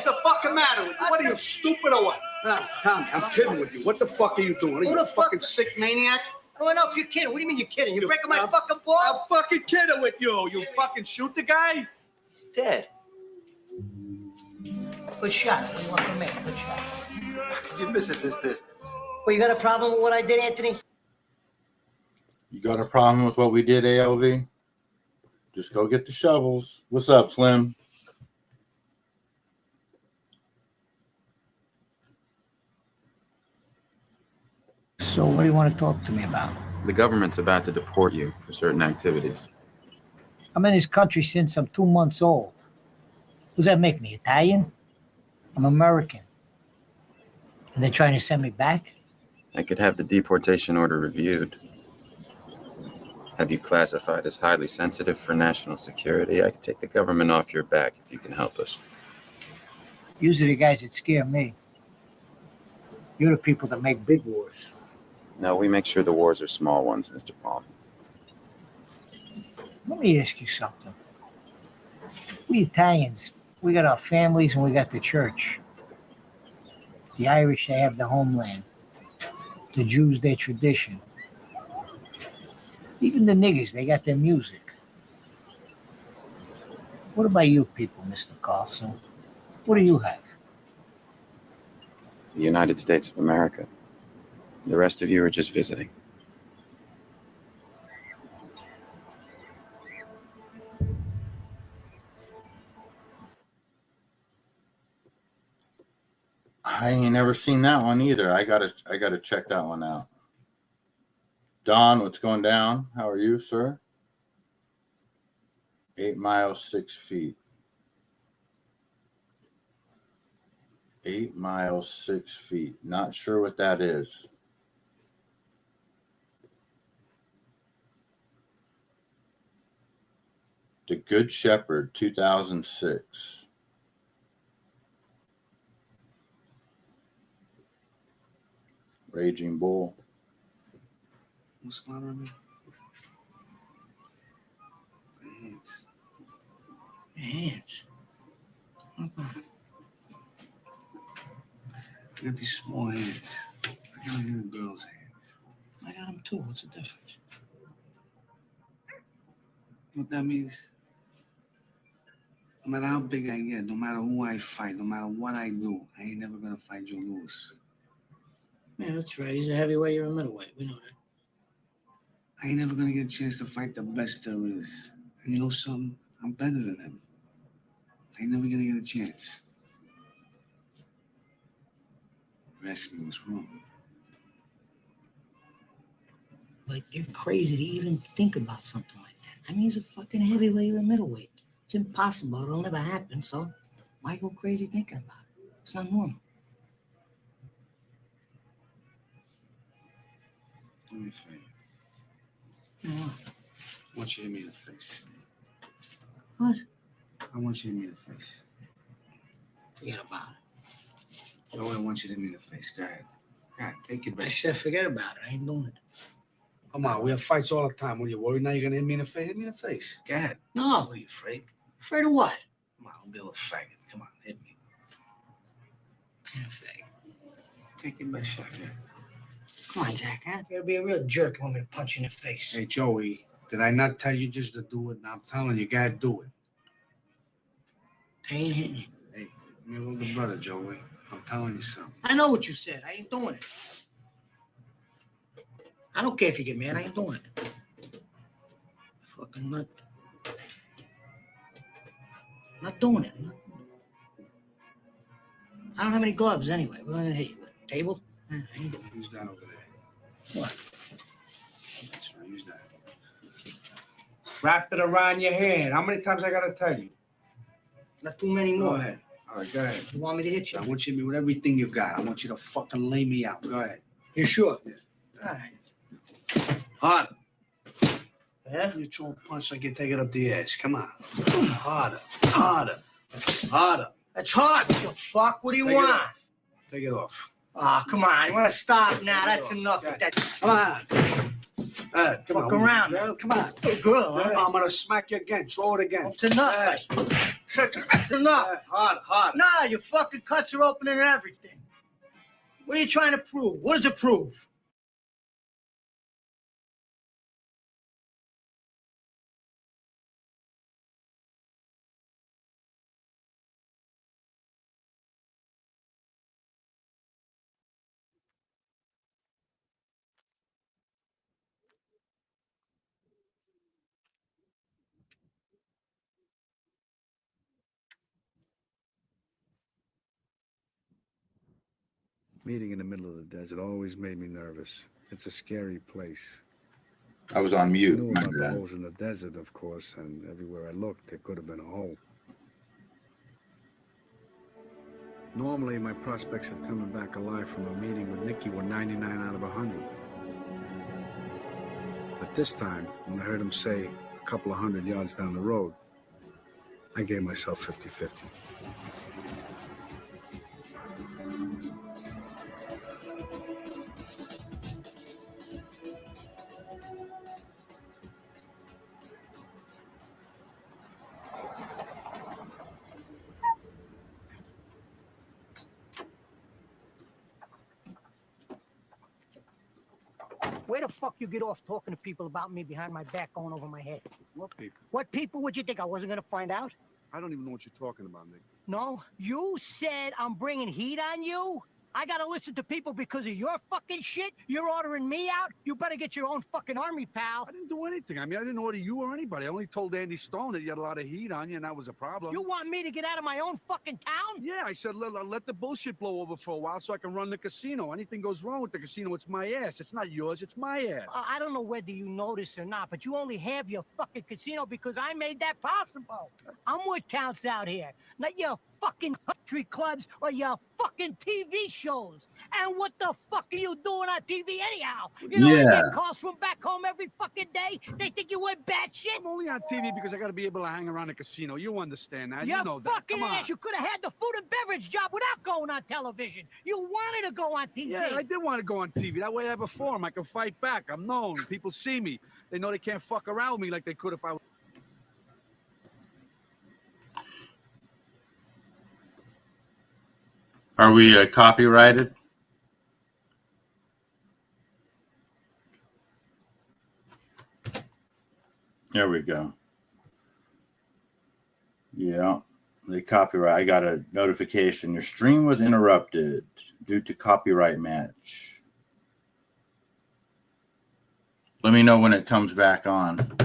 the fucking matter with you? What are you, stupid or what? Tom, I'm kidding with you. What the fuck are you doing? Are you a fucking sick maniac? I don't know if you're kidding. What do you mean you're kidding? You're breaking my fucking balls? I'm fucking kidding with you. You fucking shoot the guy? He's dead. Good shot. What do you want from me? Good shot. You miss at this distance. Well, you got a problem with what I did, Anthony? You got a problem with what we did, ALV? Just go get the shovels. What's up, Slim? So what do you want to talk to me about? The government's about to deport you for certain activities. I'm in this country since I'm 2 months old. Does that make me Italian? I'm American. And they're trying to send me back? I could have the deportation order reviewed. Have you classified as highly sensitive for national security? I could take the government off your back if you can help us. Usually the guys that scare me. You're the people that make big wars. No, we make sure the wars are small ones, Mr. Paul. Let me ask you something. We Italians, we got our families and we got the church. The Irish, they have the homeland. The Jews, their tradition. Even the niggers, they got their music. What about you people, Mr. Carlson? What do you have? The United States of America. The rest of you are just visiting. I ain't never seen that one either. I gotta check that one out. Don, what's going down? How are you, sir? 8 miles, 6 feet. 8 miles, 6 feet. Not sure what that is. The Good Shepherd, 2006. Raging Bull. What's going on? Hands. Hands. I got these small hands. I got a little girl's hands. I got them too. What's the difference? What that means? No matter how big I get, no matter who I fight, no matter what I do, I ain't never gonna fight Joe Louis. Yeah, that's right. He's a heavyweight, you're a middleweight. We know that. I ain't never gonna get a chance to fight the best there is. And you know something? I'm better than him. I ain't never gonna get a chance. You ask me what's wrong. But you're crazy to even think about something like that. I mean, he's a fucking heavyweight or a middleweight. It's impossible. It'll never happen. So why go crazy thinking about it? It's not normal. Do me a favor. Yeah. I want you to hit me in the face. What? I want you to hit me in the face. Forget about it. Joe, I want you to hit me in the face. Go ahead. Go ahead, take your I best. said forget about it. I ain't doing it. Come on, we have fights all the time. When you're worried now, you're gonna hit me in the face. Hit me in the face. Go ahead. No. What are you afraid? Afraid of what? Come on, I'll be a little faggot. Come on, hit me. Kind of faggot. Take your best shot, yeah. Come on, Jack, huh? You gotta be a real jerk. You want me to punch you in the face. Hey, Joey, did I not tell you just to do it? Now I'm telling you, you gotta do it. I ain't hitting you. Hey, you're a little brother, Joey. I'm telling you something. I know what you said. I ain't doing it. I don't care if you get mad. I ain't doing it. Fucking nut. Not doing it. I don't have any gloves anyway. We're gonna hit you with a table. Use that over there. What? That's right. Use that. Wrap it around your hand. How many times I gotta tell you? Not too many more. Go ahead. All right, go ahead. You want me to hit you? I want you to hit me with everything you got. I want you to fucking lay me out. Go ahead. You sure? Yeah. All right. Harder. Yeah? You throw a punch like you take it up the ass. Come on. Harder. Harder. Harder. That's hard. What the fuck? What do you want? Take it off. Ah, come on. You want to stop now? That's enough. Come on. Come on. Around, girl. Come on. Good girl, huh? I'm going to smack you again. Throw it again. It's enough. That's enough. Harder. Nah, your fucking cuts are opening and everything. What are you trying to prove? What does it prove? Meeting in the middle of the desert always made me nervous. It's a scary place. I was on mute. I knew My about the bad. holes in the desert, of course, and everywhere I looked, there could have been a hole. Normally, my prospects of coming back alive from a meeting with Nicky were 99 out of 100. But this time, when I heard him say a couple of 100 yards down the road, I gave myself 50-50. Where the fuck you get off talking to people about me behind my back going over my head? What people? What people would you think I wasn't gonna find out? I don't even know what you're talking about, Nick. No, you said I'm bringing heat on you? I gotta listen to people because of your fucking shit? You're ordering me out? You better get your own fucking army, pal. I didn't do anything. I mean, I didn't order you or anybody. I only told Andy Stone that you had a lot of heat on you, and that was a problem. You want me to get out of my own fucking town? Yeah, I said, let the bullshit blow over for a while so I can run the casino. Anything goes wrong with the casino, it's my ass. It's not yours, it's my ass. I don't know whether you noticed or not, but you only have your fucking casino because I made that possible. I'm what counts out here, not your fucking country clubs or your fucking TV shows. And what the fuck are you doing on TV anyhow? You know, I get calls from back home every fucking day. They think you went batshit. I'm only on TV because I got to be able to hang around the casino. You understand that? You know that. fucking Come on. ass. You could have had the food and beverage job without going on television. You wanted to go on TV. Yeah, I did want to go on TV. That way I have a forum. I can fight back. I'm known. People see me. They know they can't fuck around with me like they could if I was. Are we copyrighted? There we go. Yeah, the copyright. I got a notification. Your stream was interrupted due to copyright match. Let me know when it comes back on.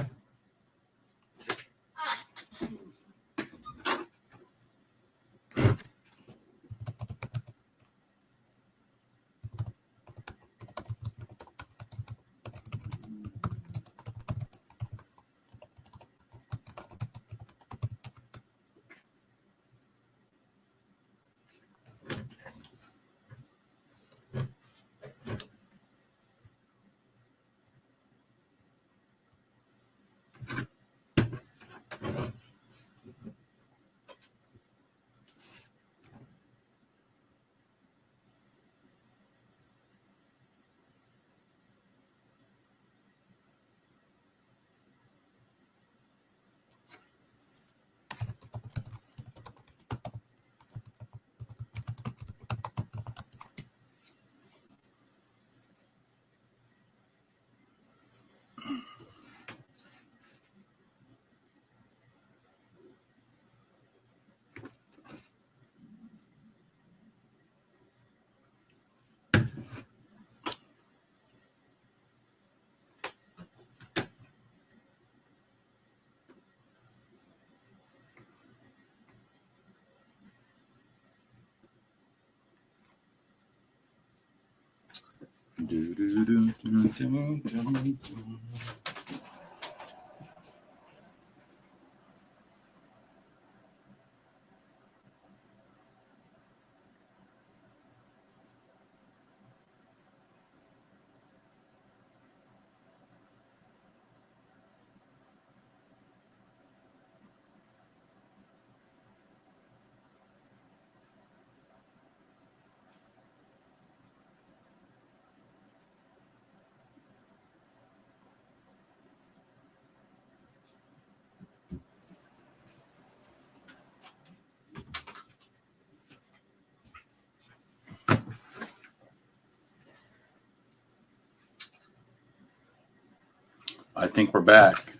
I think we're back.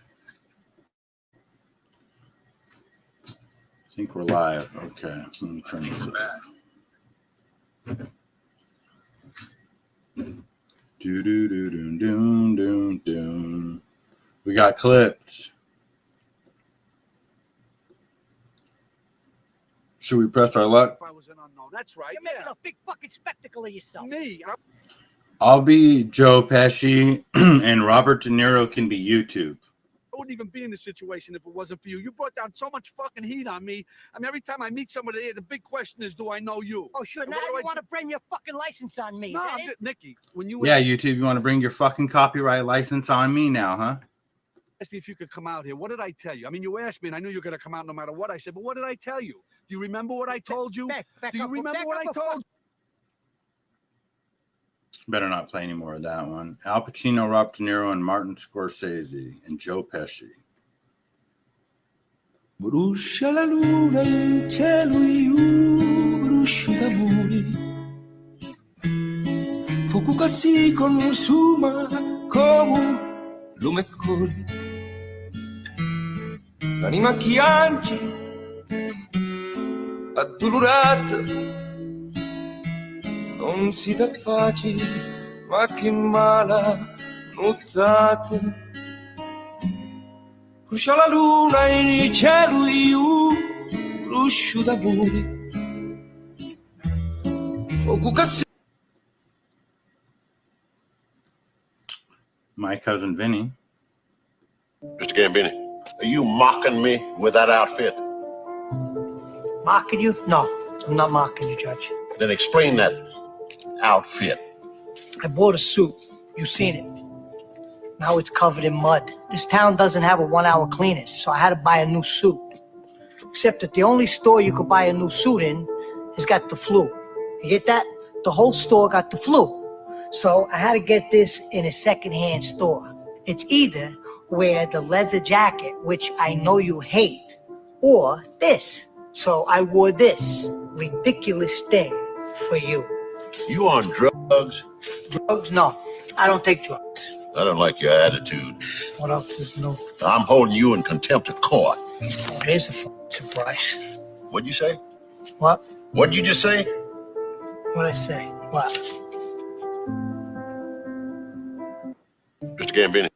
I think we're live. Okay, let me turn this back. Do. We got clips. Should we press our luck? I was an unknown. That's right. You're making a big fucking spectacle of yourself. Me? I'll be Joe Pesci, and Robert De Niro can be YouTube. I wouldn't even be in this situation if it wasn't for you. You brought down so much fucking heat on me. I mean, every time I meet somebody, the big question is, do I know you? Oh, sure. And Now what do you I want to bring your fucking license on me. No, Is that I'm it? just, Nikki, when you Yeah, YouTube, you want to bring your fucking copyright license on me now, huh? asked me if you could come out here, what did I tell you? I mean, you asked me, and I knew you were going to come out no matter what I said, but what did I tell you? Do you remember what I told you? Back Do you up, remember back what up I a told you? Better not play any more of that one. Al Pacino, Robert De Niro, and Martin Scorsese, and Joe Pesci. Bruscia la luna in cielo, io bruscio d'amore. Fuoco che si consuma come un lume corre. L'anima che piange, addolorata, non si dà pace, ma che mala nottata. Brucia la luna in cielo, io bruscio d'amore. Fuoco che si... My cousin Vinny. Mr. Gambini, are you mocking me with that outfit? Mocking you? No, I'm not mocking you, Judge. Then explain that outfit. I bought a suit. You've seen it. Now it's covered in mud. This town doesn't have a 1-hour cleaners, so I had to buy a new suit. Except that the only store you could buy a new suit in has got the flu. You get that? The whole store got the flu. So I had to get this in a secondhand store. It's either wear the leather jacket, which I know you hate, or this. So I wore this ridiculous thing for you. You on drugs? Drugs? No, I don't take drugs. I don't like your attitude. What else is new? I'm holding you in contempt of court. Here's a surprise. What'd you say? What? What'd you just say? What'd I say? What? Mr. Gambini.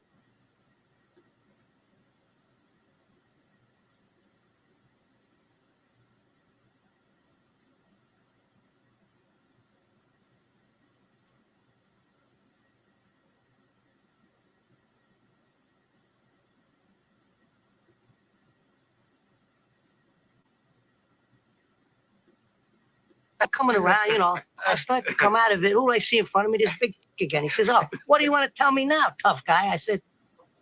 Coming around, you know, I start to come out of it. Who do I see in front of me? This big again. He says, "Oh, what do you want to tell me now, tough guy?" I said,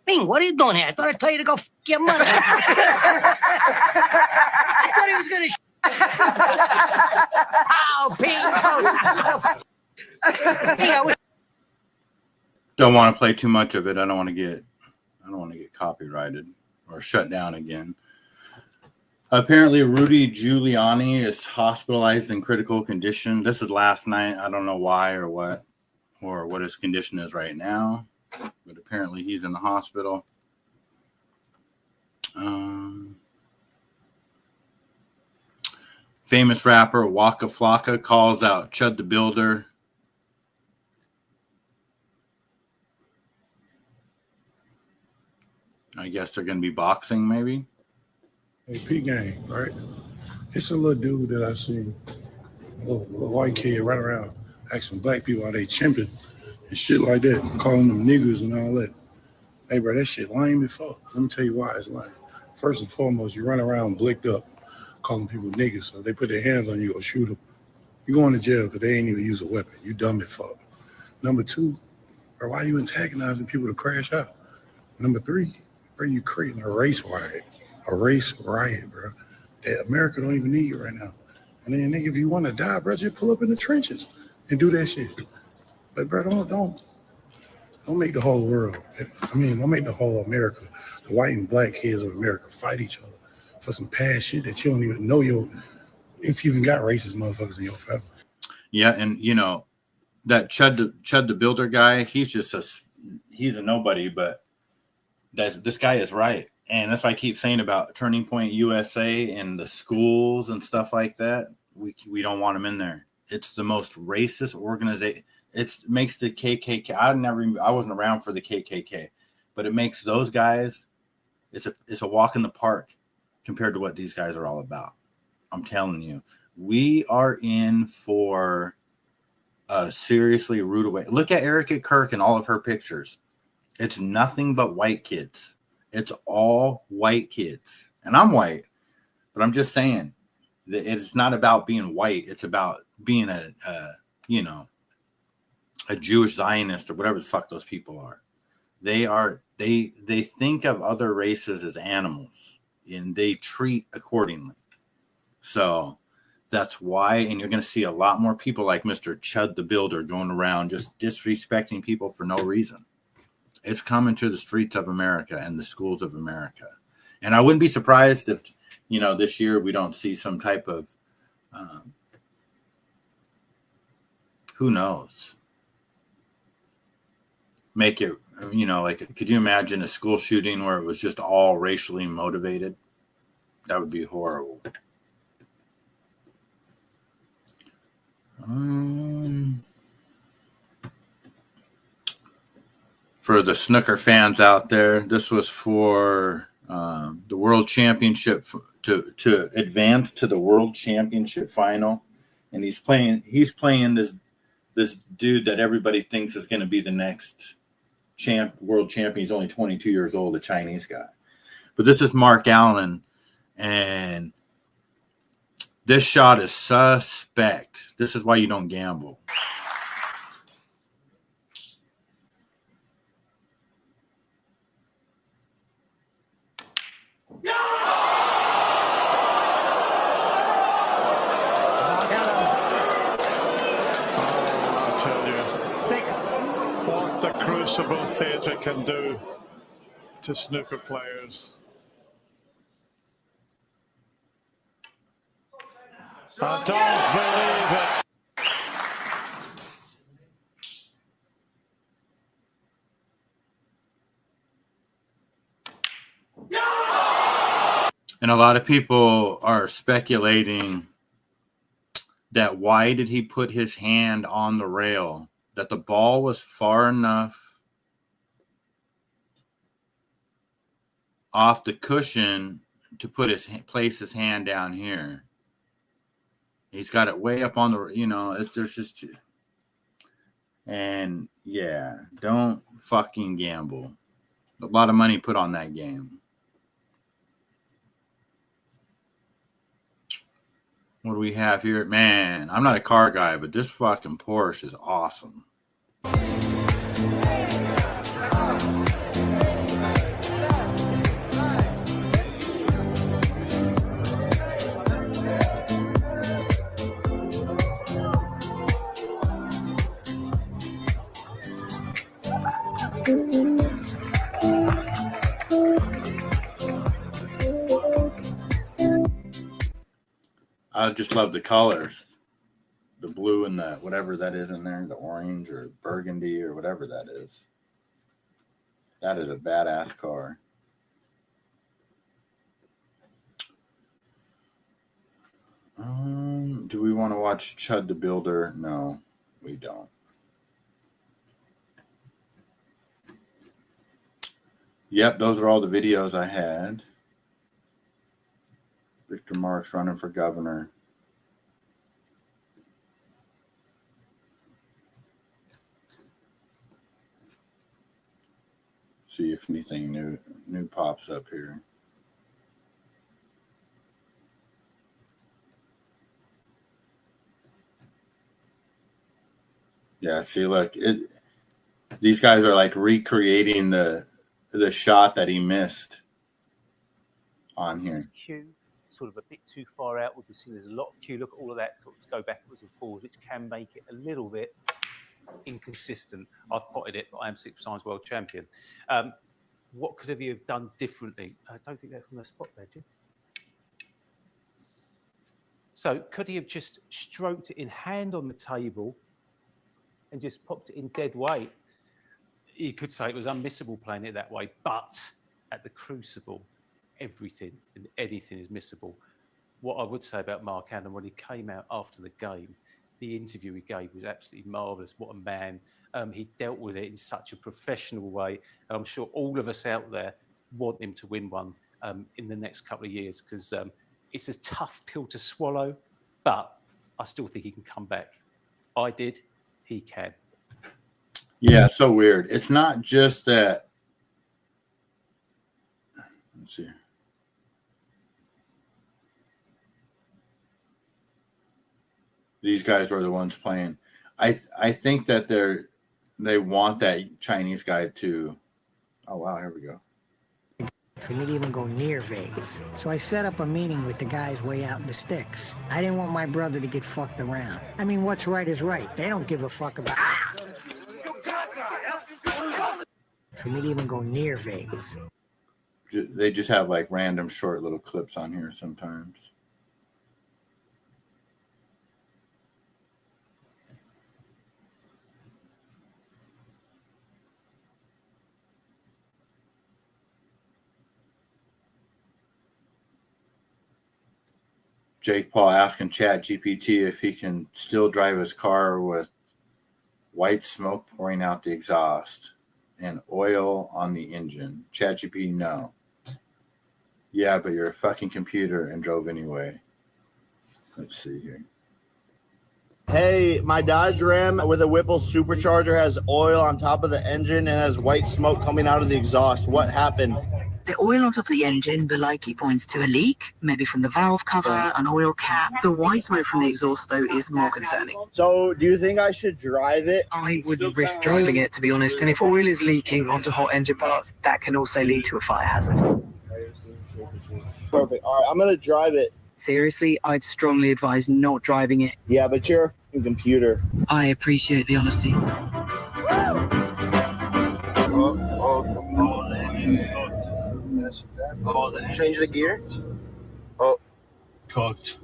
"Bing, what are you doing here? I thought I'd tell you to go f your mother." I thought he was gonna. Ow, Ping! Don't want to play too much of it. I don't want to get copyrighted or shut down again. Apparently, Rudy Giuliani is hospitalized in critical condition. This is last night. I don't know why or what his condition is right now, but apparently he's in the hospital. Famous rapper Waka Flocka calls out Chud the Builder. I guess they're going to be boxing, maybe. Hey, P-Gang, right? It's a little dude that I see, a little white kid running around. asking black people how they chimping and shit like that, calling them niggas and all that. Hey, bro, that shit lame as fuck. Let me tell you why it's lame. First and foremost, you run around blicked up, calling people niggas. So if they put their hands on you or shoot them, you going to jail because they ain't even use a weapon. You dumb as fuck. Number two, bro, why are you antagonizing people to crash out? Number three, bro, you creating a race riot. A race riot, bro. That America don't even need you right now. And then, nigga, if you want to die, bro, just pull up in the trenches and do that shit. But, bro, don't make the whole world, don't make the whole America, the white and black kids of America fight each other for some past shit that you don't even know if you even got racist motherfuckers in your family. Yeah, and you know, that Chud the Builder guy, he's a nobody, but this guy is right. And that's why I keep saying about Turning Point USA and the schools and stuff like that. We don't want them in there. It's the most racist organization. It makes the KKK. I wasn't around for the KKK, but it makes those guys. It's a walk in the park compared to what these guys are all about. I'm telling you, we are in for a seriously rude away. Look at Erica Kirk and all of her pictures. It's nothing but white kids. It's all white kids. And I'm white, but I'm just saying that it's not about being white. It's about being a Jewish Zionist or whatever the fuck those people are. They think of other races as animals and they treat accordingly. So that's why, and you're going to see a lot more people like Mr. Chud the Builder going around just disrespecting people for no reason. It's coming to the streets of America and the schools of America. And I wouldn't be surprised if, this year we don't see some type of, who knows, make it, could you imagine a school shooting where it was just all racially motivated? That would be horrible. For the snooker fans out there, this was for the World Championship to advance to the World Championship final, and he's playing this dude that everybody thinks is going to be the next world champion. He's only 22 years old, a Chinese guy. But this is Mark Allen, and this shot is suspect. This is why you don't gamble. What the Crucible Theatre can do to snooker players. I don't believe it. And a lot of people are speculating that why did he put his hand on the rail? That the ball was far enough off the cushion to place his hand down here. He's got it way up on the, there's just, and yeah, don't fucking gamble. A lot of money put on that game. What do we have here? Man, I'm not a car guy, but this fucking Porsche is awesome. I just love the colors. The blue and the whatever that is in there, the orange or burgundy or whatever that is. That is a badass car. Do we want to watch Chud the Builder? No, we don't. Yep, those are all the videos I had. Victor Marks running for governor. See if anything new pops up here. Yeah, see, look, these guys are like recreating the shot that he missed on here. Q sort of a bit too far out. We can see there's a lot of Q. Look at all of that sort of to go backwards and forwards, which can make it a little bit inconsistent. I've potted it, but I am 6 times world champion. What could have you have done differently? I don't think that's on the spot there, Jim. So could he have just stroked it in hand on the table and just popped it in dead weight? You could say it was unmissable playing it that way, but at the Crucible, everything and anything is missable. What I would say about Mark Allen, when he came out after the game, the interview he gave was absolutely marvellous. What a man. He dealt with it in such a professional way. And I'm sure all of us out there want him to win one in the next couple of years, because it's a tough pill to swallow, but I still think he can come back. I did. He can. Yeah, it's so weird. It's not just that. Let's see. These guys were the ones playing. I think that they want that Chinese guy to. Oh wow, here we go. For me to even go near Vegas. So I set up a meeting with the guys way out in the sticks. I didn't want my brother to get fucked around. I mean, what's right is right. They don't give a fuck about. For me to even go near Vegas. They just have like random short little clips on here sometimes. Jake Paul asking ChatGPT if he can still drive his car with white smoke pouring out the exhaust and oil on the engine. ChatGPT, no. Yeah, but you're a fucking computer and drove anyway. Let's see here. Hey, my Dodge Ram with a Whipple supercharger has oil on top of the engine and has white smoke coming out of the exhaust. What happened? The oil on top of the engine likely points to a leak, maybe from the valve cover, an oil cap. The white smoke from the exhaust, though, is more concerning. So, do you think I should drive it? I wouldn't risk driving it, to be honest. And if oil is leaking onto hot engine parts, that can also lead to a fire hazard. Perfect. All right, I'm going to drive it. Seriously, I'd strongly advise not driving it. Yeah, but you're a f***ing computer. I appreciate the honesty. Change the gear. Oh, cooked.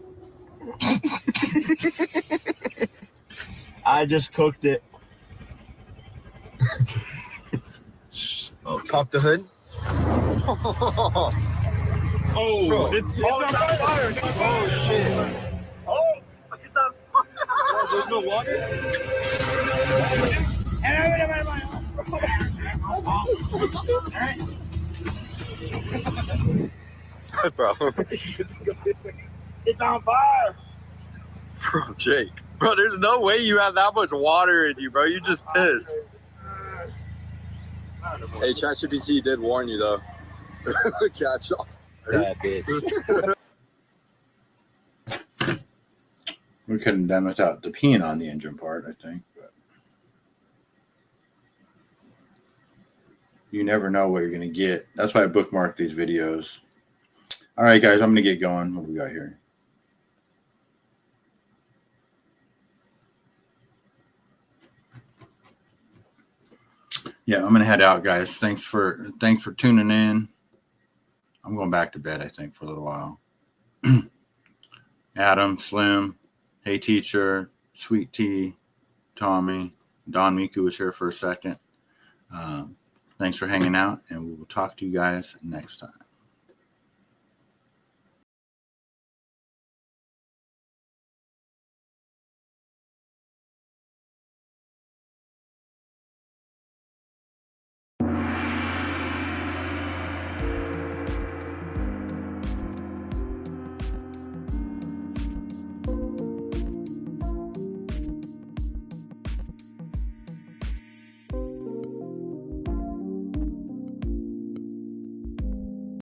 I just cooked it. Pop the hood. Oh, bro. It's on fire. Oh, shit. Oh, it's on fire. There's no water? Bro. It's on fire. Bro, Jake. Bro, there's no way you have that much water in you, bro. You just pissed. Hey, ChatGPT did warn you, though. Catch off. Yeah, bitch. We couldn't have done without the peeing on the engine part, I think. But you never know what you're going to get. That's why I bookmark these videos. All right, guys, I'm going to get going. What do we got here? Yeah, I'm going to head out, guys. Thanks for tuning in. I'm going back to bed, I think, for a little while. Adam, Slim, Hey Teacher, Sweet Tea, Tommy, Don Miku was here for a second. Thanks for hanging out, and we will talk to you guys next time.